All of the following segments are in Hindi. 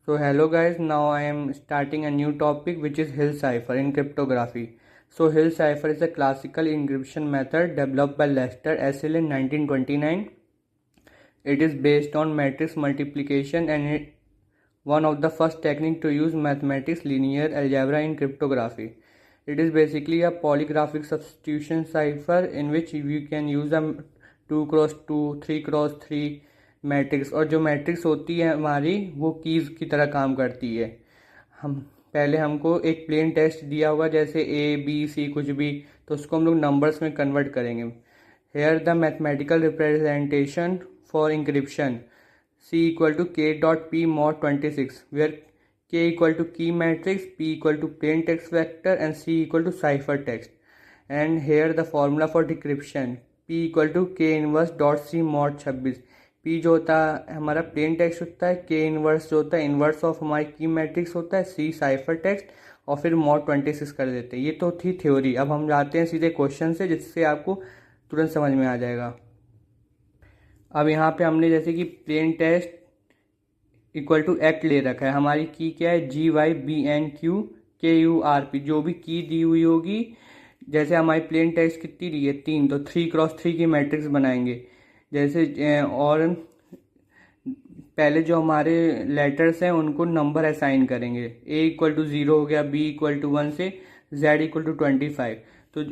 So hello guys, now I am starting a new topic which is Hill cipher in cryptography. So Hill cipher is a classical encryption method developed by Lester S. Hill in 1929. It is based on matrix multiplication and one of the first technique to use mathematics linear algebra in cryptography. It is basically a polygraphic substitution cipher in which you can use a 2x2, 3x3 matrix, और जो मैट्रिक्स होती है हमारी वो कीज़ की तरह काम करती है। हम पहले हमको एक प्लेन टेक्स्ट दिया हुआ जैसे ए बी सी कुछ भी, तो उसको हम लोग नंबर्स में कन्वर्ट करेंगे। Here the mathematical representation for encryption C equal to K dot P mod 26, where K equal to key matrix, P equal to plain text vector and C equal to cipher text. And here the formula for decryption P equal to K inverse dot C mod 26. P जो होता है हमारा प्लेन टेक्स्ट होता है, K इनवर्स जो होता है इनवर्स ऑफ हमारी की मैट्रिक्स होता है, C साइफर टेक्स्ट और फिर mod 26 कर देते हैं। ये तो थी थ्योरी। अब हम जाते हैं सीधे क्वेश्चन से जिससे आपको तुरंत समझ में आ जाएगा। अब यहाँ पे हमने जैसे कि plain text equal to act ले रखा है, हमारी की क्या है GYBNQKURP, जो भी की दी हुई होगी। जैसे हमारी प्लेन टेक्स्ट कितनी दी है 3, तो 3x3 की मैट्रिक्स बनाएंगे जैसे। और पहले जो हमारे लेटर्स हैं उनको नंबर असाइन करेंगे। A इक्वल टू 0 हो गया, B इक्वल टू 1 से Z इक्वल टू 25। तो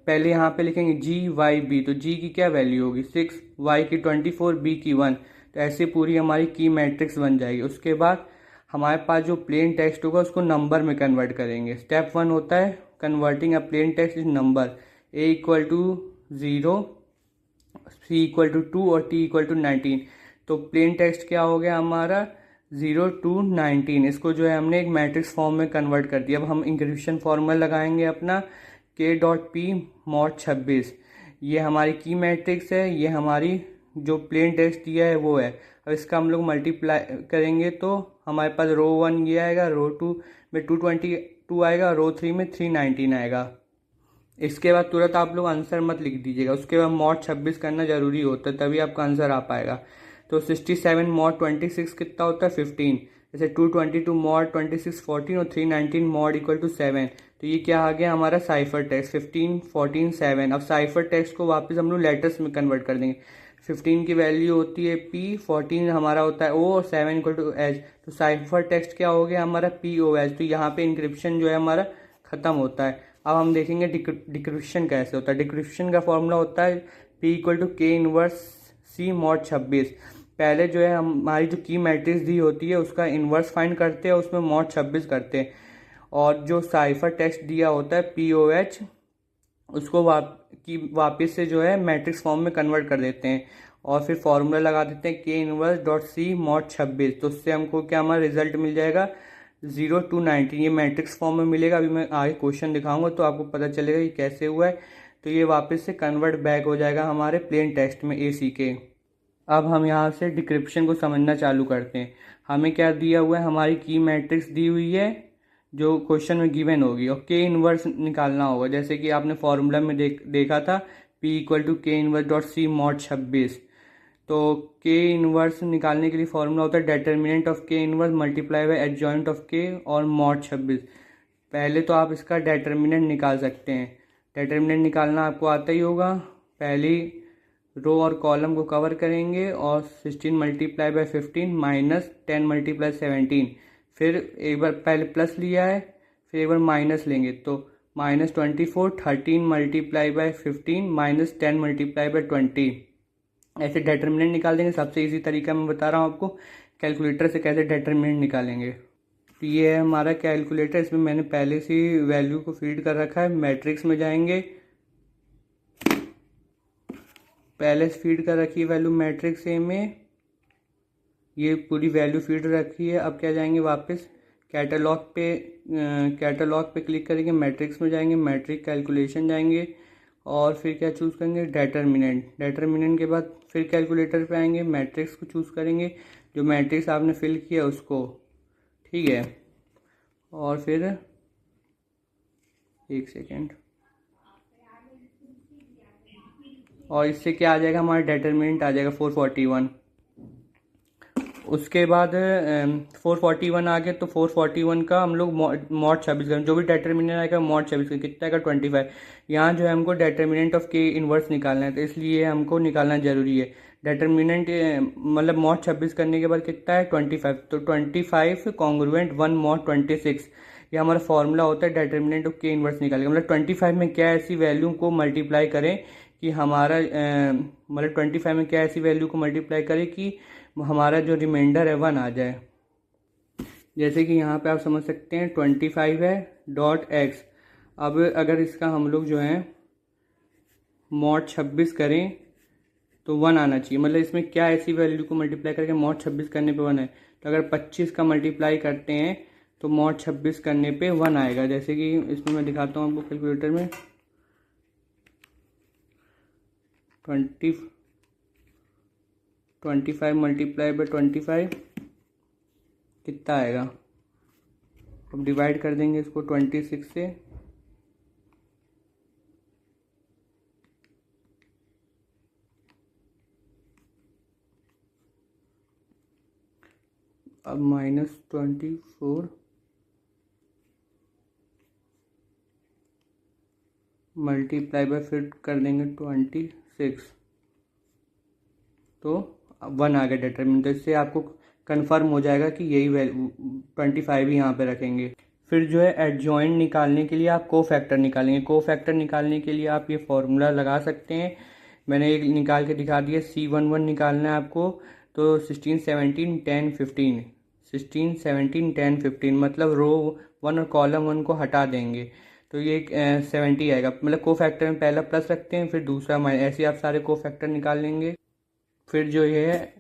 पहले यहाँ पे लिखेंगे GYB, तो G की क्या वैल्यू होगी 6, Y की 24, B की 1। तो ऐसे पूरी हमारी की मैट्रिक्स बन जाएगी। उसके बाद हमारे पास जो प्लेन टेक्स्ट होगा उसको नंबर में कन्वर्ट करेंगे। स्टेप 1 होता है converting a plain text in number. A equal to 0, C equal to 2 और T इक्वल टू 19। तो प्लेन टेक्स्ट क्या हो गया हमारा 0 to 19। इसको जो है हमने एक मैट्रिक्स फॉर्म में कन्वर्ट कर दिया। अब हम इंक्रिप्शन फॉर्मूला लगाएंगे अपना K डॉट P mod 26। ये हमारी की मैट्रिक्स है, ये हमारी जो प्लेन टेक्स्ट दिया है वो है। अब इसका हम लोग मल्टीप्लाई करेंगे तो हमारे पास रो 1 ये आएगा, रो 2 में 222 आएगा, रो 3 में 319 आएगा। इसके बाद तुरंत आप लोग आंसर मत लिख दीजिएगा, उसके बाद mod 26 करना जरूरी होता है, तभी आपका आंसर आ पाएगा। तो 67 mod 26 कितना होता है 15। जैसे 222 mod 26 14 और 319 mod इक्वल टू 7। तो ये क्या आ गया हमारा साइफर टेक्स्ट 15 14 7। अब साइफर टेक्स्ट को वापस हम लोग लेटर्स में कन्वर्ट कर देंगे। 15 की वैल्यू होती है P, 14 हमारा होता है O और 7 इक्वल टू H। तो साइफर टेक्स्ट क्या हो गया हमारा POH। तो यहाँ पे इंक्रिप्शन जो है हमारा खत्म होता है। अब हम देखेंगे डिक्रिप्शन कैसे होता है। डिक्रिप्शन का फॉर्मूला होता है P equal to K inverse C mod 26। पहले जो है हमारी जो की मैट्रिक्स दी होती है उसका इन्वर्स फाइंड करते हैं, उसमें mod 26 करते हैं, और जो साइफर टेक्स्ट दिया होता है POH उसको वापस से जो है मैट्रिक्स फॉर्म में कन्वर्ट कर देते हैं और फिर फॉर्मूला लगा देते हैं K inverse dot C mod 26। तो उससे हमको क्या हमारा रिजल्ट मिल जाएगा 0 to 19। ये मैट्रिक्स फॉर्म में मिलेगा। अभी मैं आगे क्वेश्चन दिखाऊंगा तो आपको पता चलेगा कि कैसे हुआ है। तो ये वापस से कन्वर्ट बैक हो जाएगा हमारे प्लेन टेक्स्ट में AC के। अब हम यहाँ से डिक्रिप्शन को समझना चालू करते हैं। हमें क्या दिया हुआ है, हमारी की मैट्रिक्स दी हुई है जो क्वेश्चन में गिवन होगी, और K इनवर्स निकालना होगा। जैसे कि आपने फॉर्मूला में देखा था P equal to K inverse dot C mod 26। तो K इनवर्स निकालने के लिए फॉर्मूला होता है determinant of K inverse multiply by adjoint of K और mod 26। पहले तो आप इसका डेटर्मिनेंट निकाल सकते हैं। डेटर्मिनेंट निकालना आपको आता ही होगा। पहली रो और कॉलम को कवर करेंगे और 16 मल्टीप्लाई बाय 15 माइनस 10 मल्टीप्लाई 17। फिर एक बार पहले प्लस लिया है, फिर एक बार माइनस लेंगे तो -24, 13 multiply by 15 minus 10 multiply by 20। ऐसे डेटर्मिनेंट निकाल देंगे। सबसे इजी तरीका मैं बता रहा हूँ आपको कैलकुलेटर से कैसे डेटर्मिनेंट निकालेंगे। तो ये है हमारा कैलकुलेटर, इसमें मैंने पहले से वैल्यू को फीड कर रखा है। मैट्रिक्स में जाएंगे, पहले से फीड कर रखी है वैल्यू मैट्रिक्स ए में, ये पूरी वैल्यू फीड रखी है। अब क्या जाएंगे वापस कैटलॉग पे क्लिक करेंगे, मैट्रिक्स में जाएंगे, मैट्रिक कैलकुलेशन जाएंगे और फिर क्या चूज़ करेंगे डेटर्मिनेंट के बाद फिर कैलकुलेटर पे आएंगे, मैट्रिक्स को चूज़ करेंगे, जो मैट्रिक्स आपने फिल किया उसको, ठीक है। और फिर एक सेकेंड, और इससे क्या आ जाएगा हमारा डेटर्मिनेंट आ जाएगा 441। उसके बाद 441 आ गया, तो 441 का हम लोग मॉड 26 करें, जो भी डिटर्मिनेंट आएगा मॉड 26 का कितना आएगा 25। यहाँ जो है हमको डिटर्मिनेंट ऑफ के इनवर्स निकालना है, तो इसलिए हमको निकालना जरूरी है। डिटर्मिनेंट मतलब मॉड 26 करने के बाद कितना है 25, तो 25 कॉन्ग्रुएंट 1 मॉड 26, ये हमारा फॉर्मूला होता है डिटर्मिनेंट ऑफ के इनवर्स निकालने का। मतलब 25 में क्या ऐसी वैल्यू को मल्टीप्लाई करें कि हमारा मतलब 25 में क्या ऐसी वैल्यू को मल्टीप्लाई करें कि हमारा जो रिमाइंडर है 1 आ जाए। जैसे कि यहाँ पे आप समझ सकते हैं 25 है डॉट एक्स। अब अगर इसका हम लोग जो है मॉड 26 करें तो 1 आना चाहिए। मतलब इसमें क्या ऐसी वैल्यू को मल्टीप्लाई करके मॉड 26 करने पे 1 है, तो अगर 25 का मल्टीप्लाई करते हैं तो मॉड 26 करने पे 1 आएगा। जैसे कि इसमें मैं दिखाता हूँ आपको कैलकुलेटर में 25 मल्टीप्लाई बाई 25 कितना आएगा। अब डिवाइड कर देंगे इसको 26 से, अब -24 मल्टीप्लाई बाय फिर कर देंगे 26, तो 1 आ गया डिटरमिनेंट। तो इससे आपको कंफर्म हो जाएगा कि यही वैल्यू 25 ही यहाँ पे रखेंगे। फिर जो है एडजॉइंट निकालने के लिए आप कोफैक्टर निकालेंगे। कोफैक्टर निकालने के लिए आप ये फॉर्मूला लगा सकते हैं, मैंने एक निकाल के दिखा दिया। C11 निकालना है आपको, तो 16 17 10 15, 16 17 10 15 मतलब रो 1 और कॉलम 1 को हटा देंगे तो ये 70 आएगा। मतलब कोफैक्टर में पहला प्लस रखते हैं फिर दूसरा माइनस, ऐसे आप सारे कोफैक्टर निकाल लेंगे। फिर जो ये है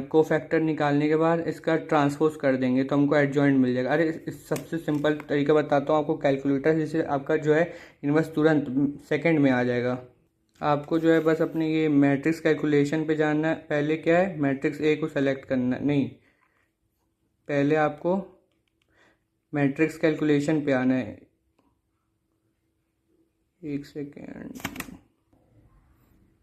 कोफैक्टर निकालने के बाद इसका ट्रांसपोज कर देंगे तो हमको एडजॉइंट मिल जाएगा। अरे इस सबसे सिंपल तरीका बताता हूँ आपको कैलकुलेटर, जिससे आपका जो है इनवर्स तुरंत सेकंड में आ जाएगा। आपको जो है बस अपने ये मैट्रिक्स कैलकुलेशन पे जाना है। पहले क्या है मैट्रिक्स ए को सेलेक्ट करना, नहीं पहले आपको मैट्रिक्स कैलकुलेशन पे आना है। एक सेकेंड,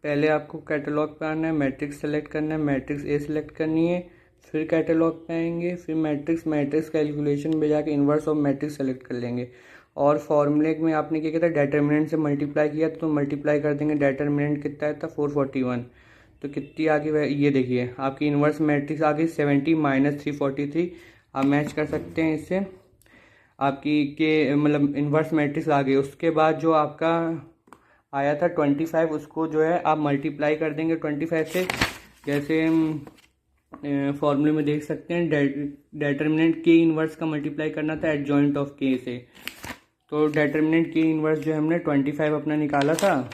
पहले आपको कैटलॉग पे आना है, मैट्रिक्स सेलेक्ट करना है, मैट्रिक्स ए सेलेक्ट करनी है, फिर कैटलॉग पे आएंगे, फिर मैट्रिक्स कैलकुलेशन में जाके इन्वर्स ऑफ मैट्रिक्स सेलेक्ट कर लेंगे। और फॉर्मूले में आपने क्या किया था डिटर्मिनेंट से मल्टीप्लाई किया तो मल्टीप्लाई कर देंगे। डिटर्मिनेंट कितना है था 441, तो कितनी आ गई ये देखिए आपकी इन्वर्स मैट्रिक्स आ गई 70 - 343। आप मैच कर सकते हैं इससे, आपकी के मतलब इन्वर्स मैट्रिक्स आ गई। उसके बाद जो आपका आया था 25, उसको जो है आप मल्टीप्लाई कर देंगे 25 से। जैसे फॉर्मूले में देख सकते हैं डिटर्मिनेंट के इन्वर्स का मल्टीप्लाई करना था एडजॉइंट ऑफ के से, तो डिटर्मिनेंट के इन्वर्स जो हमने 25 अपना निकाला था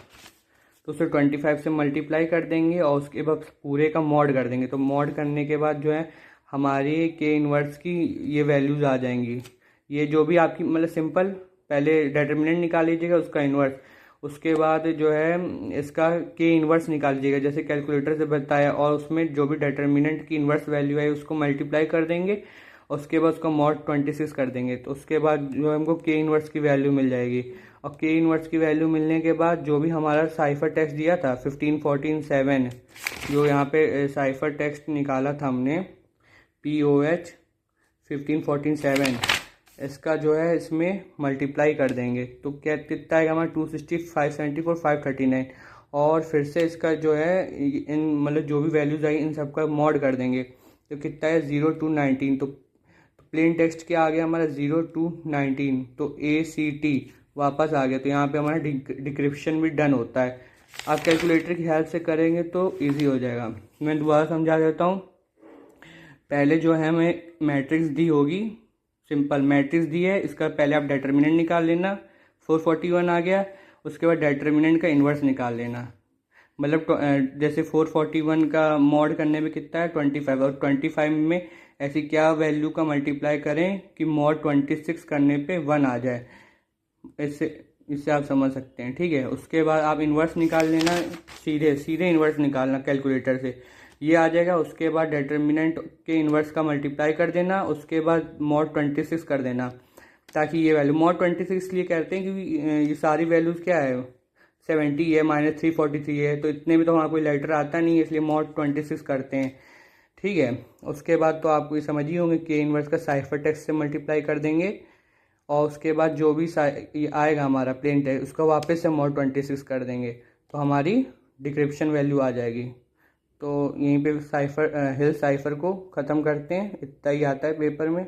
तो उसे 25 से मल्टीप्लाई कर देंगे और उसके बाद पूरे का मॉड कर देंगे। तो मॉड करने के बाद जो है हमारी के इन्वर्स की ये वैल्यूज आ जाएंगी। ये जो भी आपकी मतलब सिंपल पहले डिटर्मिनेंट निकाल लीजिएगा उसका इन्वर्स, उसके बाद जो है इसका के इन्वर्स निकाल लीजिएगा जैसे कैलकुलेटर से बताया, और उसमें जो भी डिटर्मिनेंट की इन्वर्स वैल्यू है उसको मल्टीप्लाई कर देंगे, उसके बाद उसका मॉड 26 कर देंगे। तो उसके बाद जो हमको के इन्वर्स की वैल्यू मिल जाएगी। और के इन्वर्स की वैल्यू मिलने के बाद जो भी हमारा साइफर टेक्स्ट दिया था 15 14 7, जो यहाँ पे साइफर टेक्स्ट निकाला था हमने POH 15 14 7, इसका जो है इसमें मल्टीप्लाई कर देंगे तो क्या कितना आएगा हमारा 260 574 539। और फिर से इसका जो है इन मतलब जो भी वैल्यूज आई इन सबका मॉड कर देंगे तो कितना है 0 to 19। तो प्लेन टेक्स्ट क्या आ गया हमारा 0 to 19, तो ACT वापस आ गया। तो यहाँ पे हमारा डिक्रिप्शन भी डन होता है। आप कैलकुलेटर की हेल्प से करेंगे तो ईजी हो जाएगा। मैं दोबारा समझा देता हूँ। पहले जो है हमें मैट्रिक्स दी होगी, सिंपल मैट्रिक्स दी है, इसका पहले आप डिटर्मिनेंट निकाल लेना 441 आ गया, उसके बाद डिटर्मिनेंट का इन्वर्स निकाल लेना। मतलब जैसे 441 का मॉड करने में कितना है 25, और 25 में ऐसी क्या वैल्यू का मल्टीप्लाई करें कि मॉड 26 करने पे 1 आ जाए। इससे आप समझ सकते हैं, ठीक है। उसके बाद आप इन्वर्स निकाल लेना, सीधे इन्वर्स निकालना कैलकुलेटर से, ये आ जाएगा। उसके बाद डिटर्मिनेंट के इन्वर्स का मल्टीप्लाई कर देना, उसके बाद मॉड 26 कर देना, ताकि ये वैल्यू मॉड 26 इसलिए कहते हैं क्योंकि ये सारी वैल्यूज क्या है 70 है -343 है, तो इतने में तो हमारा कोई लेटर आता नहीं है, इसलिए मॉड 26 करते हैं। ठीक है। उसके बाद तो आपको ये समझ ही होंगे के इनवर्स का साइफर टेक्स्ट से मल्टीप्लाई कर देंगे, और उसके बाद जो भी ये आएगा हमारा प्लेन टेक्स्ट उसको वापस से mod 26 कर देंगे, तो हमारी डिक्रिप्शन वैल्यू आ जाएगी। तो यहीं पे साइफर हिल साइफर को ख़त्म करते हैं। इतना ही आता है पेपर में।